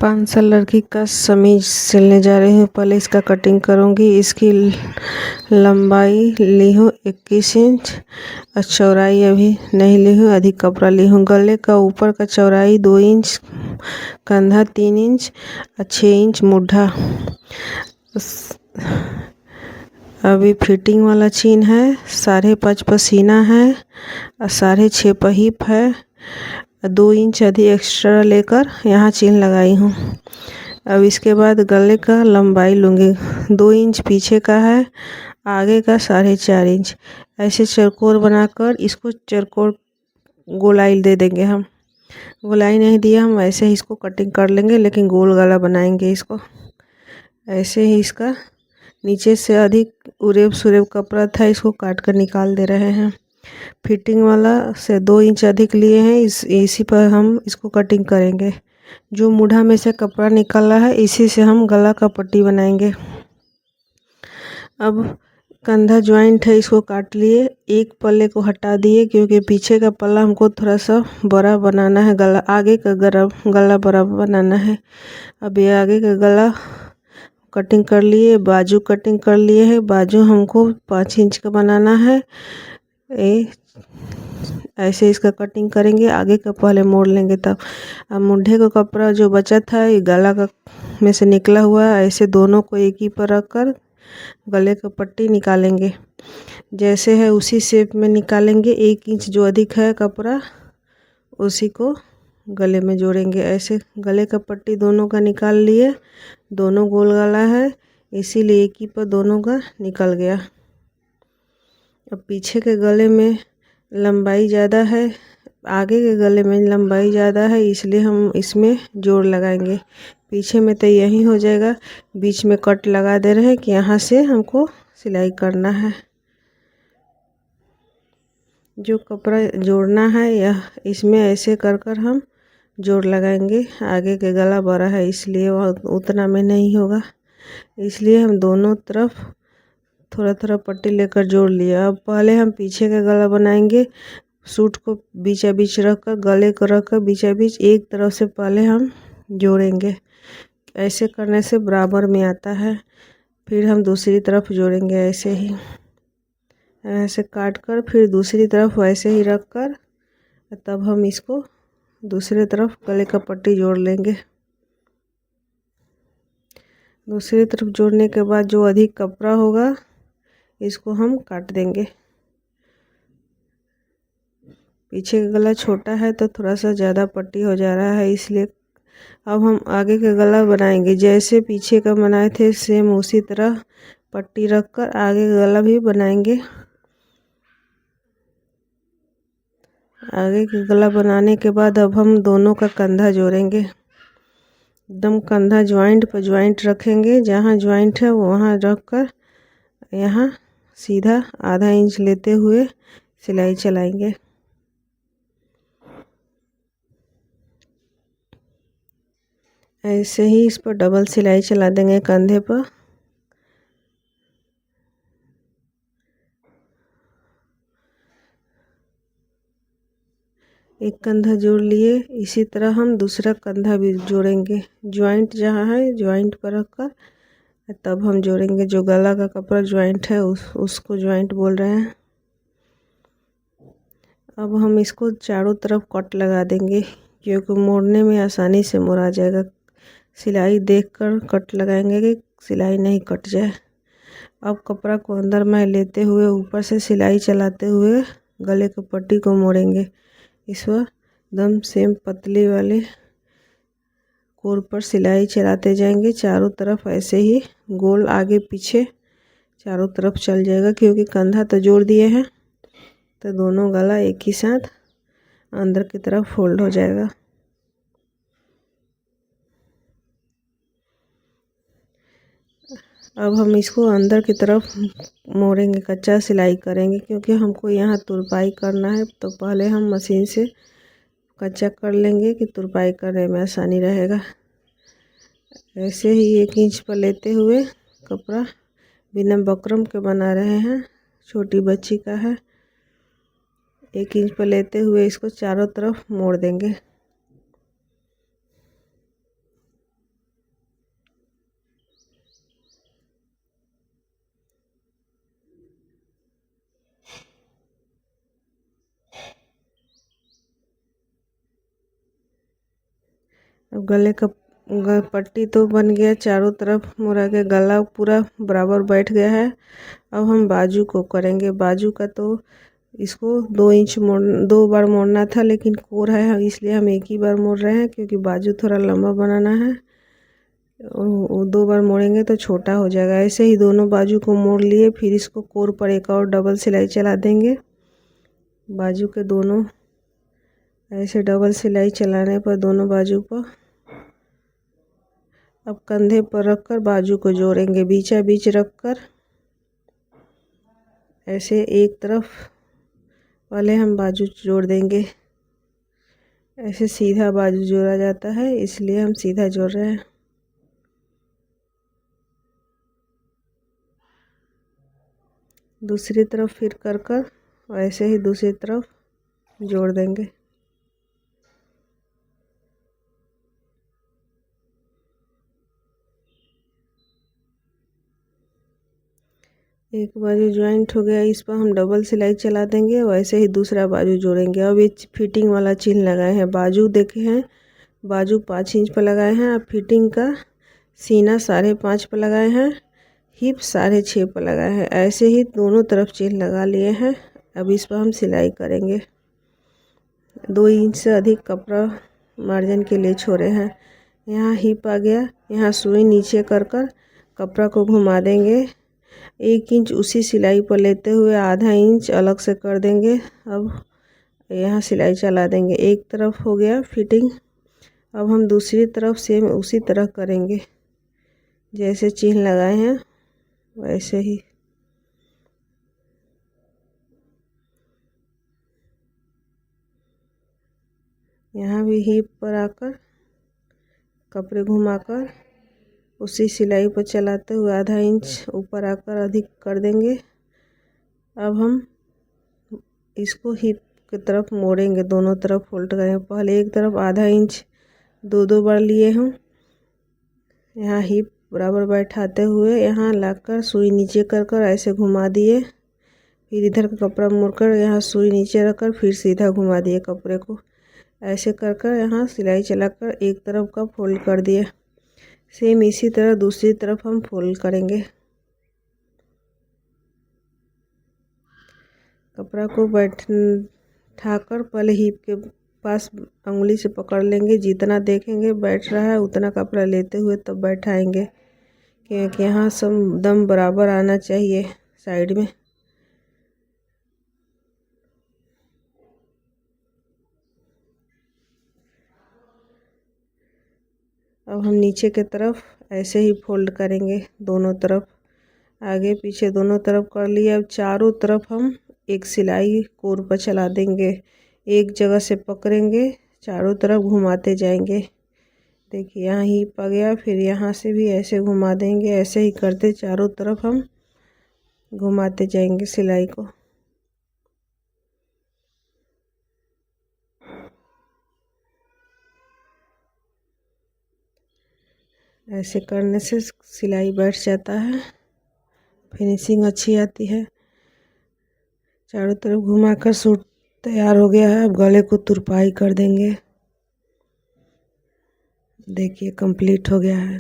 5 साल लड़की का समीज सिलने जा रही हूँ। पहले इसका कटिंग करूँगी। इसकी लंबाई ली हूँ 21 इंच और चौड़ाई अभी नहीं ली हूँ, अधिक कपड़ा ली हूँ। गले का ऊपर का चौड़ाई 2 इंच, कंधा 3 इंच और 6 इंच मुड्ढा। अभी फिटिंग वाला चीन है, 5.5 पसीना है और 6.5 पर हिप है। 2 इंच अधिक एक्स्ट्रा लेकर यहाँ चीन लगाई हूँ। अब इसके बाद गले का लंबाई लूँगी। 2 इंच पीछे का है, आगे का 4.5 इंच। ऐसे चौकोर बनाकर इसको चौकोर गोलाई दे देंगे। हम गोलाई नहीं दिया, हम ऐसे ही इसको कटिंग कर लेंगे, लेकिन गोल गला बनाएंगे इसको। ऐसे ही इसका नीचे से अधिक उरेब सुरेब कपड़ा था, इसको काट कर निकाल दे रहे हैं। फिटिंग वाला से 2 इंच अधिक लिए हैं, इसी पर हम इसको कटिंग करेंगे। जो मुढ़ा में से कपड़ा निकला है, इसी से हम गला का पट्टी बनाएंगे। अब कंधा ज्वाइंट है, इसको काट लिए। एक पल्ले को हटा दिए क्योंकि पीछे का पल्ला हमको थोड़ा सा बड़ा बनाना है। गला आगे का गला बड़ा बनाना है। अब ये आगे का गला कटिंग कर लिए, बाजू कटिंग कर लिए है। बाजू हमको 5 इंच का बनाना है। ऐसे इसका कटिंग करेंगे। आगे का पहले मोड़ लेंगे तब। अब मुंढे का कपड़ा जो बचा था, ये गला का में से निकला हुआ है, ऐसे दोनों को एक ही पर रख कर गले का पट्टी निकालेंगे। जैसे है उसी शेप में निकालेंगे। 1 इंच जो अधिक है कपड़ा, उसी को गले में जोड़ेंगे। ऐसे गले का पट्टी दोनों का निकाल लिए। दोनों गोल गला है, इसीलिए एक ही पर दोनों का निकल गया। अब पीछे के गले में लंबाई ज़्यादा है, आगे के गले में लंबाई ज़्यादा है, इसलिए हम इसमें जोड़ लगाएंगे। पीछे में तो यही हो जाएगा, बीच में कट लगा दे रहे हैं कि यहाँ से हमको सिलाई करना है। जो कपड़ा जोड़ना है यह इसमें ऐसे कर कर हम जोड़ लगाएंगे। आगे के गला बड़ा है, इसलिए वह उतना में नहीं होगा, इसलिए हम दोनों तरफ थोड़ा थोड़ा पट्टी लेकर जोड़ लिया। अब पहले हम पीछे का गला बनाएंगे। सूट को बीचा बीच रख कर, गले को रख कर बीचा बीच एक तरफ से पहले हम जोड़ेंगे। ऐसे करने से बराबर में आता है। फिर हम दूसरी तरफ जोड़ेंगे। ऐसे ही ऐसे काट कर फिर दूसरी तरफ वैसे ही रख कर, तब हम इसको दूसरी तरफ गले का पट्टी जोड़ लेंगे। दूसरी तरफ जोड़ने के बाद जो अधिक कपड़ा होगा, इसको हम काट देंगे। पीछे का गला छोटा है तो थोड़ा सा ज़्यादा पट्टी हो जा रहा है, इसलिए अब हम आगे का गला बनाएंगे। जैसे पीछे का बनाए थे सेम उसी तरह पट्टी रखकर आगे का गला भी बनाएंगे। आगे का गला बनाने के बाद अब हम दोनों का कंधा जोड़ेंगे। एकदम कंधा ज्वाइंट पर ज्वाइंट रखेंगे। जहाँ ज्वाइंट है वहाँ रख कर यहाँ सीधा आधा इंच लेते हुए सिलाई चलाएंगे। ऐसे ही इस पर डबल सिलाई चला देंगे कंधे पर। एक कंधा जोड़ लिए, इसी तरह हम दूसरा कंधा भी जोड़ेंगे। ज्वाइंट जहाँ है ज्वाइंट पर रख कर तब हम जोड़ेंगे। जो गला का कपड़ा ज्वाइंट है उसको ज्वाइंट बोल रहे हैं। अब हम इसको चारों तरफ कट लगा देंगे, क्योंकि मोड़ने में आसानी से मोड़ा जाएगा। सिलाई देखकर कट लगाएंगे कि सिलाई नहीं कट जाए। अब कपड़ा को अंदर में लेते हुए ऊपर से सिलाई चलाते हुए गले की पट्टी को मोड़ेंगे। इस पर एकदम सेम पतली वाले कोर पर सिलाई चलाते जाएंगे। चारों तरफ ऐसे ही गोल आगे पीछे चारों तरफ चल जाएगा, क्योंकि कंधा तो जोड़ दिए हैं तो दोनों गला एक ही साथ अंदर की तरफ फोल्ड हो जाएगा। अब हम इसको अंदर की तरफ मोड़ेंगे, कच्चा सिलाई करेंगे, क्योंकि हमको यहाँ तुरपाई करना है। तो पहले हम मशीन से कच्चा कर लेंगे कि तुरपाई करने में आसानी रहेगा। ऐसे ही 1 इंच पर लेते हुए कपड़ा बिना बकरम के बना रहे हैं, छोटी बच्ची का है। 1 इंच पर लेते हुए इसको चारों तरफ मोड़ देंगे। अब गले का पट्टी तो बन गया, चारों तरफ मुड़ा के गला पूरा बराबर बैठ गया है। अब हम बाजू को करेंगे। बाजू का तो इसको 2 इंच मोड़ 2 बार मोड़ना था, लेकिन कोर है इसलिए हम एक ही बार मोड़ रहे हैं, क्योंकि बाजू थोड़ा लंबा बनाना है। 2 बार मोड़ेंगे तो छोटा हो जाएगा। ऐसे ही दोनों बाजू को मोड़ लिए, फिर इसको कोर पर एक और डबल सिलाई चला देंगे। बाजू के दोनों ऐसे डबल सिलाई चलाने पर दोनों बाजू पर अब कंधे पर रखकर बाजू को जोड़ेंगे। बीचा बीच रखकर ऐसे एक तरफ वाले हम बाजू जोड़ देंगे। ऐसे सीधा बाजू जोड़ा जाता है, इसलिए हम सीधा जोड़ रहे हैं। दूसरी तरफ फिर कर ऐसे ही दूसरी तरफ जोड़ देंगे। एक बाजू ज्वाइंट हो गया, इस पर हम डबल सिलाई चला देंगे। वैसे ही दूसरा बाजू जोड़ेंगे। अब ये फिटिंग वाला चिन्ह लगाए हैं। बाजू देखे हैं, बाजू 5 इंच पर लगाए हैं। अब फिटिंग का सीना 5.5 पर लगाए हैं, हिप 6.5 पर लगाए हैं। ऐसे ही दोनों तरफ चिन्ह लगा लिए हैं। अब इस पर हम सिलाई करेंगे। 2 इंच से अधिक कपड़ा मार्जिन के लिए छोड़े हैं। यहाँ हिप आ गया, यहाँ सुई नीचे कर कपड़ा को घुमा देंगे। 1 इंच उसी सिलाई पर लेते हुए आधा इंच अलग से कर देंगे। अब यहाँ सिलाई चला देंगे। एक तरफ हो गया फिटिंग। अब हम दूसरी तरफ सेम उसी तरह करेंगे, जैसे चिन्ह लगाए हैं वैसे ही। यहाँ भी हिप पर आकर कपड़े घुमाकर उसी सिलाई पर चलाते हुए आधा इंच ऊपर आकर अधिक कर देंगे। अब हम इसको हिप की तरफ मोड़ेंगे, दोनों तरफ फोल्ड करेंगे। पहले एक तरफ आधा इंच 2 बार लिए हूँ। यहाँ हिप बराबर बैठाते हुए यहाँ लाकर सुई नीचे कर ऐसे घुमा दिए। फिर इधर का कपड़ा मोड़कर यहाँ सुई नीचे रखकर फिर सीधा घुमा दिए कपड़े को। ऐसे कर यहाँ सिलाई चलाकर एक तरफ का फोल्ड कर दिए। सेम इसी तरह दूसरी तरफ हम फोल्ड करेंगे। कपड़ा को बैठाकर पहले हिप के पास उंगली से पकड़ लेंगे। जितना देखेंगे बैठ रहा है उतना कपड़ा लेते हुए तब बैठाएंगे, क्योंकि यहाँ सब दम बराबर आना चाहिए साइड में। अब हम नीचे के तरफ ऐसे ही फोल्ड करेंगे, दोनों तरफ आगे पीछे दोनों तरफ कर लिए। अब चारों तरफ हम एक सिलाई कोर पर चला देंगे। एक जगह से पकड़ेंगे, चारों तरफ घुमाते जाएंगे। देखिए यहाँ ही आ गया, फिर यहाँ से भी ऐसे घुमा देंगे। ऐसे ही करते चारों तरफ हम घुमाते जाएंगे सिलाई को। ऐसे करने से सिलाई बैठ जाता है, फिनिशिंग अच्छी आती है। चारों तरफ घुमाकर सूट तैयार हो गया है। अब गले को तुरपाई कर देंगे। देखिए कंप्लीट हो गया है।